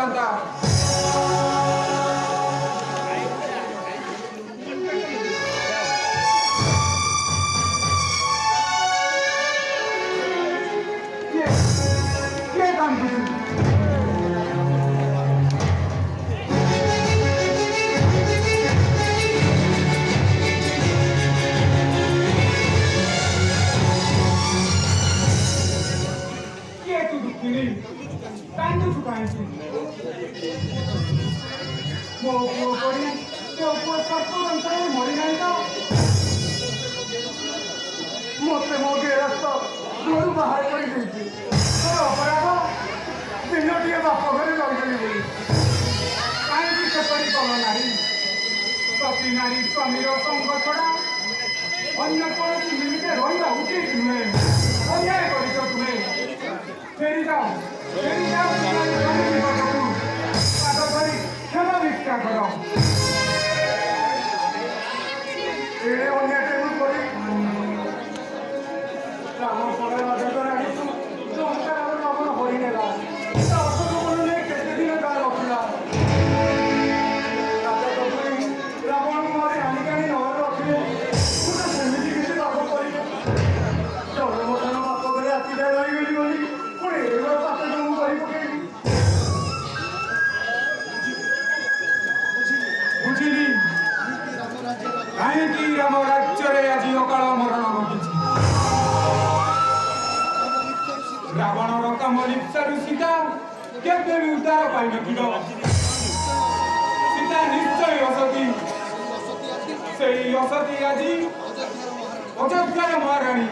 କାନ୍ତା କିଏ କାନ୍ଦୁଛି କାନ୍ଦୁଛୁ କାହିଁକି ମୋ ପୁଅ ପରି ତୋ ପୁଅ ସର୍ପଦଂଶରେ ମରିନାହିଁ ତ ମୋତେ ମୋ ଗେରସ୍ତ ଘରୁ ବାହାର କରିଦେଇଛି ତୋର ଅପରାଧ ଦିନଟିଏ ବାପ ଘରେ ରହିଗଲି ବୋଲି କାହିଁକି ସେପରି କଲ ନାରୀ ସତୀ ନାରୀ ସ୍ୱାମୀର ସଙ୍ଗ ଛଡ଼ା ଅନ୍ୟ କୌଣସି ନିମିତ୍ତେ ରହିବା ଉଚିତ ନୁହେଁ ଅନ୍ୟାୟ କରିଛ ତୁମେ ଫେରିଯାଅ क्षमा भिक्षा कर राम पर रावण हरिनेला केते दिन गाँ रखला रावण मारे आनिकानी नहर रखिले सेमती किसी पाप कर जन्मोधन बाप घरे आखिटा रहीगली बोली पुणी पाप जो कर पकेली बुझिली कहीं राम राज्य आज अकाल मरण घटी रावणर काम लिप्सारू सीता केवे भी उद्धार पाई नथिल सीता निश्चय असती से असती आज अयोध्यार महाराणी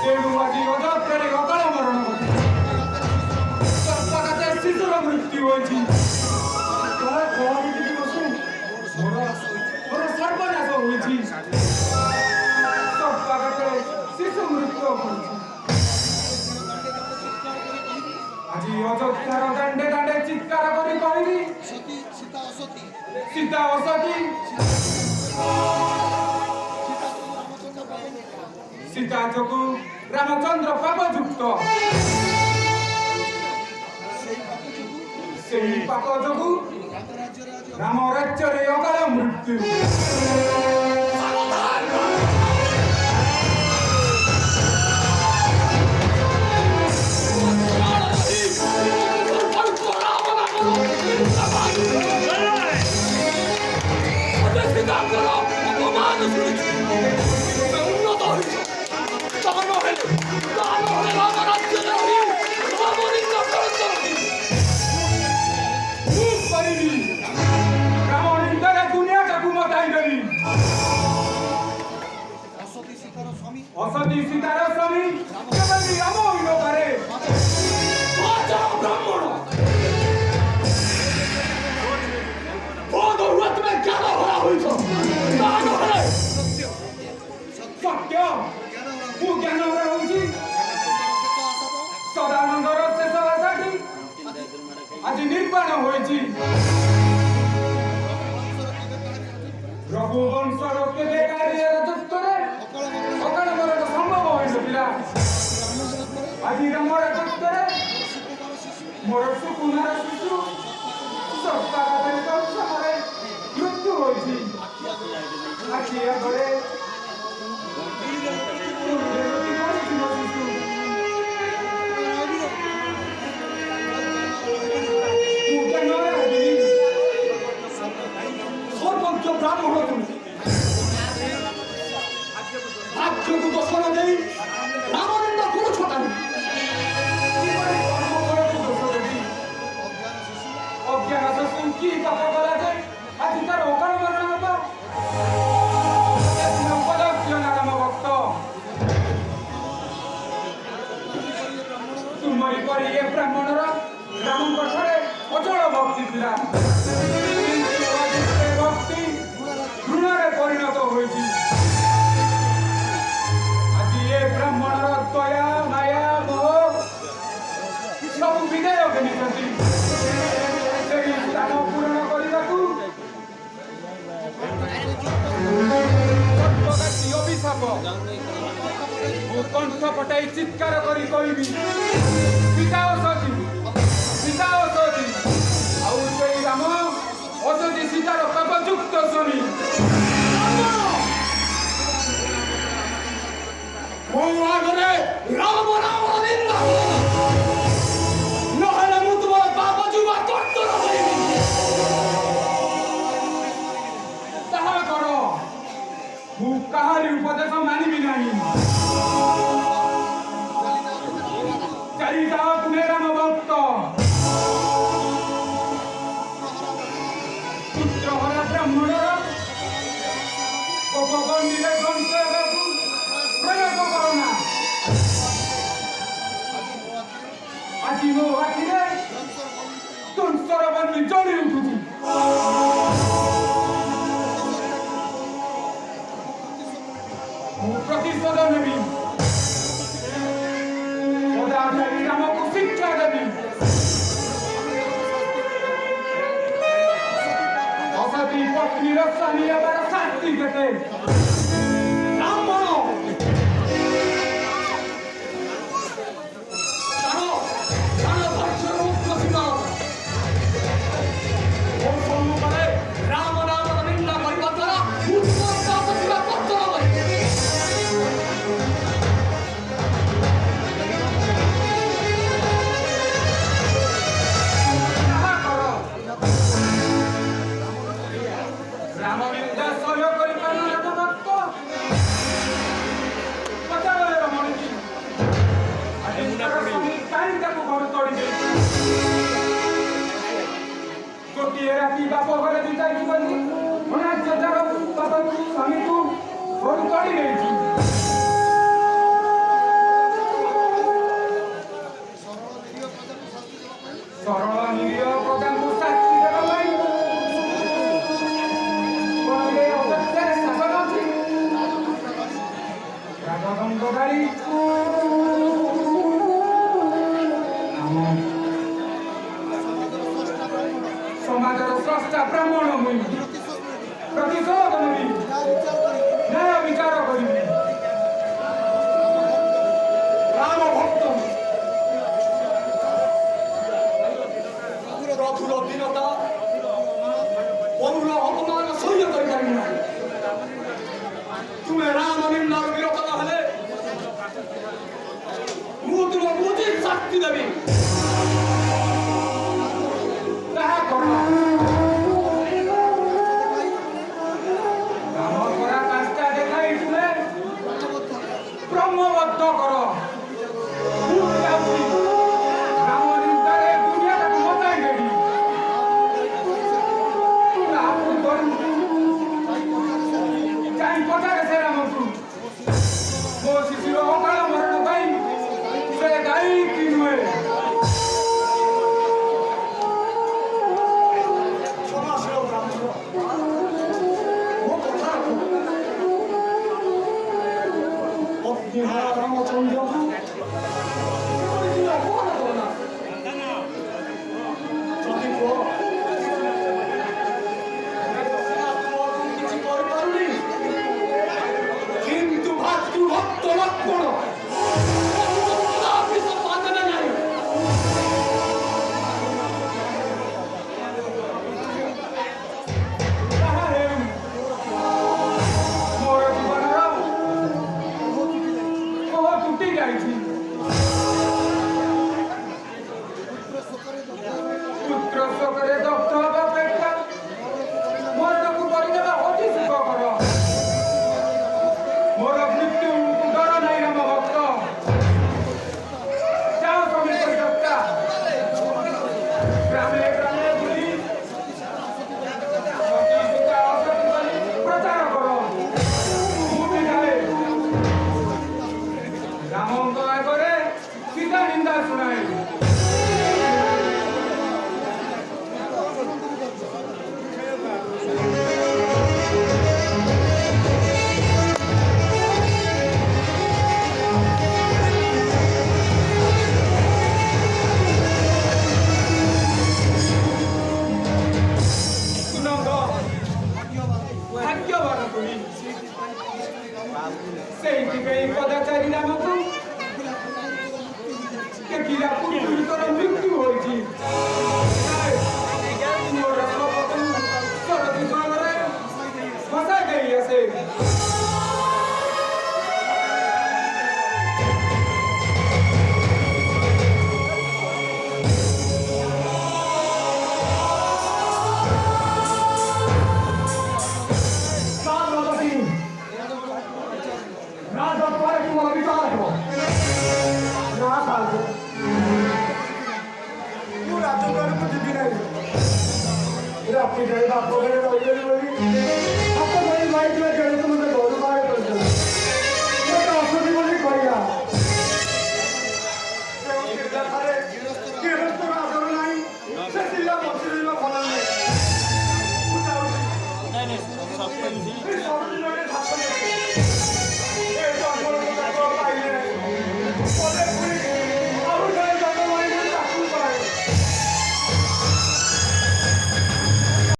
तेणु आज अयोध्यार अकाल मरण घटी शिशुर मृत्यु होती सर्वनाश होती शिशु मृत्यु आज अयोध्यार दांडे दांडे चित्कार कर कहली सीता असती सीता जोगु रामचंद्र पापयुक्त से पाप जोगु राम राज्य अकाल मृत्यु असती सीतार स्वामी केवल राम होइनो पारे ब्राह्मण बहुत औरत में ज्ञान भरा होइछो ज्ञान भरा सत्य वो ज्ञान भरा होइछि सदानंदर शेष आशाटी आज निर्वाण होइछि रघुवंशर केबे कार्य राजत्वरे अकाल मरण संभव होइनथिला आज राम राजत्वरे मोर सुकुमार शिशु सत्तारे संसारे मृत्यु होइछि आखि आगरे सर्वज्ञ ब्राह्मण भाग्यକୁ ଦୋଷ ନ ଦେଇ ରାମଦଣ୍ଡ କୋଉ ଛୋଟା ଅଜ୍ଞାନ ଶିଶୁ କି ପାପ କଲା ଯେ ଆଜି ତାର ଅକାଳ ମରଣ ହେବ ରାମ ଭକ୍ତ ତୁମରି ପରି ଏ ବ୍ରାହ୍ମଣର ରାମଙ୍କ ଠାରେ ଅଚଳ ଭକ୍ତି ଥିଲା ଭକ୍ତି ଘୃଣାରେ ପରିଣତ ହୋଇଛି ब्राह्मणर दया माया मोह सब विनय घिनी स्थान पूरण करने अभिशाप कंठ पटाई चित्कार करी कहबी सीता असती ହାତୀରେ ତୁମସର ବନ୍ଧି ଜଳି ଉଠୁଛି। ମୁଁ ପ୍ରତିଶୋଧ ନେବି, ସଦାଚାରୀ ରାମକୁ ଶିକ୍ଷା ଦେବି। ଅସତୀ ପତ୍ନୀର ସ୍ୱାମୀ ହେବାର ଶାସ୍ତି କେତେ? ଗୋଟିଏ ରାତି ବାପ ଘରେ ବିତାଇଛି ବୋଲି ଅନାର୍ଯ୍ୟତାର ବାପକୁ ସ୍ୱାମୀକୁ ଘରୁ ତଡ଼ି ନେଇଛି। ସରଳ ନିରୀହ ପ୍ରଜାଙ୍କୁ ଶାସ୍ତି ଦେବା ପାଇଁ ଅବସ୍ଥାରେ ଶାସନ ଅଛି। ରାଜଦଣ୍ଡକାରୀ ସମାଜର ସ୍ରଷ୍ଟା ବ୍ରାହ୍ମଣ ହୋଇ ପ୍ରତିଶୋଧ ନେବି, ନ୍ୟାୟ ବିଚାର କରିବି। ରାମ ଭକ୍ତ ପ୍ରଭୁର ଦୀନତା ପରୁର ଅପମାନ ସହ୍ୟ କରିପାରିବି ନାହିଁ। ତୁମେ ରାମ ନିନ୍ଦାର ବିରତ ନହେଲେ ମୁଁ ତୁମକୁ ଉଚିତ ଶାସ୍ତି ଦେବି। ବ୍ରହ୍ମବଦ୍ଧ କର। ରାମ ନିନ୍ଦାରେ ଦୁନିଆଟାକୁ ମତାଇ ଦେବି। ଯାଇ ପଚାରେ ସେ ରାମକୁ ମୋ ଶିଶୁର ଅକାଳ ମରଣ ପାଇଁ ସେ ଦାୟୀ କି ନୁହେଁ। কিন্তু ভাতৃভক্ত লক্ষণ ମୋର ଜୀବନର କୋହ ତୁଟି ଯାଇଛି। ପୁତ୍ର ଶୋକରେ ଦଗ୍ଧ ହେବା ଅପେକ୍ଷା ମରଣକୁ କରିଦେବା ଅତି ସୁଖକର। ମୋର ମୃତ୍ୟୁ ଡର ନାହିଁ ରାମ ଭକ୍ତ। ଯାଅ ସ୍ୱାମୀ ପରିତ୍ୟକ୍ତା, ଗ୍ରାମେ ଗ୍ରାମେ ବୁଲି ପ୍ରଚାର କର। ମୁଁ ବି ଯାଏ ରାମଙ୍କ ଆଗରେ ସୀତା ନିନ୍ଦା ଶୁଣାଏ। ଭାଗ୍ୟବାନ ତୁମି, ସେଇଥିପାଇଁ କଦାଚାରୀ ରାମକୁ ଦେଖିଲା ପୂର୍ବରୁ ତୋର ମୃତ୍ୟୁ ହୋଇଛି। ମୋର ଶବକୁ ସରତି ଜଳରେ ଭସା ଦେଇ ଆସେ। ମୁଁ ରାଜଦ୍ୱାରକୁ ଯିବି ନାହିଁ। ରାତି ଯାଇ ବାପ ଘରେ ରହିଗଲି ବୋଲି ହାତ ଧରି ମାଇଥିବା ଜଣକୁ ମୋତେ ଘରୁ ବାହାର କରିଦେଲା। ମୋତେ ଅସତି ବୋଲି କହିଲା। ଏ ସବୁଦିନ